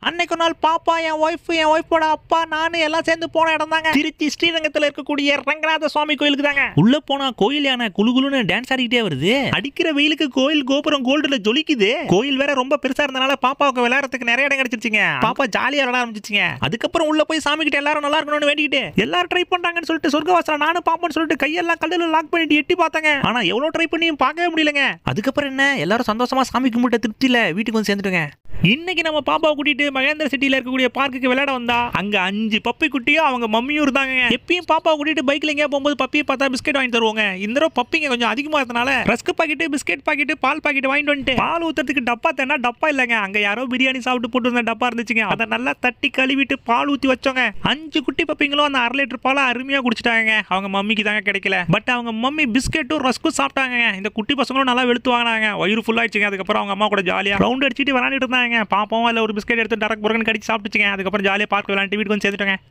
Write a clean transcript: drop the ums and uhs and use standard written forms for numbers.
அன்னைக்கு ஒரு நாள் பாப்பா, என் ஒய்ஃபோட அப்பா, நானு எல்லாம் சேர்ந்து போன இடம் தாங்க திருச்சி ஸ்ரீரங்கத்துல இருக்கக்கூடிய ரங்கநாத சுவாமி கோயிலுக்கு தாங்க. உள்ள போனா கோயில் யானை குளுகுளுன்னு டான்ஸ் ஆடிக்கிட்டே வருது. அடிக்கிற வெயிலுக்கு கோயில் கோபுரம் கோல்டுல ஜொலிக்குது. கோயில் வேற ரொம்ப பெருசா இருந்தனால பாப்பாவுக்கு விளையாடுறதுக்கு நிறைய இடம் கிடைச்சிருச்சுங்க. பாப்பா ஜாலியா விளையாட ஆரம்பிச்சிச்சுங்க. அதுக்கப்புறம் உள்ள போய் சாமி கிட்ட எல்லாரும் நல்லா இருக்கணும்னு வேண்டிக்கிட்டு எல்லாரும் ட்ரை பண்றாங்கன்னு சொல்லிட்டு சொர்க்கவாசல நானும் பாப்போம்னு சொல்லிட்டு கையெல்லாம் கல்லுல லாக் பண்ணிட்டு எட்டி பார்த்தாங்க. ஆனா எவ்வளவு ட்ரை பண்ணியும் பார்க்கவே முடியலங்க. அதுக்கப்புறம் என்ன, எல்லாரும் சந்தோஷமா சாமி கும்பிட்ட திருப்தியில வீட்டுக்கு வந்து சேர்ந்துட்டுங்க. இன்னைக்கு நம்ம பாப்பாவை கூட்டிட்டு மகேந்திர சிட்டில இருக்கக்கூடிய பார்க்குக்கு விளையாட வந்தா அங்க 5 பப்பி குட்டியும் அவங்க மம்மியும் இருந்தாங்க. எப்பயும் பாப்பாவை கூட்டிட்டு பைக்ல எங்கேயா போகும்போது பப்பியை பார்த்தா பிஸ்கெட் வாங்கி தருவாங்க. இந்த தடவை பப்பிங்க கொஞ்சம் அதிகமா இருந்தனால ரஸ்க் பாக்கெட், பிஸ்கெட் பாக்கெட், பால் பாக்கெட் வாங்கிட்டு வந்துட்டு பால் ஊத்துறதுக்கு டப்பா தேனா டப்பா இல்லங்க. அங்க யாரோ பிரியாணி சாப்பிட்டு போட்டு வந்த டப்பா இருந்துச்சுங்க. அதை நல்லா தட்டி கழுவிட்டு பால் ஊத்தி வச்சோங்க. 5 குட்டி பப்பிங்களும் அந்த 1/2 லிட்டர் பாலை அருமையா குடிச்சிட்டாங்க. அவங்க மம்மிக்கு தாங்க கிடைக்கல. பட் அவங்க மம்மி பிஸ்கெட்டும் ரஸ்க்கும் சாப்பிட்டாங்க. இந்த குட்டி பசங்களும் நல்லா வெளுத்து வாங்கினாங்க. வயிறு ஃபுல் ஆயிடுச்சுங்க. அதுக்கப்புறம் அவங்க அம்மா கூட ஜாலியா ரவுண்ட் அடிச்சுட்டு விளையாண்டுட்டு இருந்தாங்க. பாப்போம், இல்ல ஒரு பிஸ்கெட் எடுத்து டரக் புரகன் கடிச்சு சாப்பிட்டுச்சுங்க. அதுக்கப்புறம் ஜாலியா பார்க்க விளையாண்டு வீட்டுக்கு வந்து சேர்த்துட்டாங்க.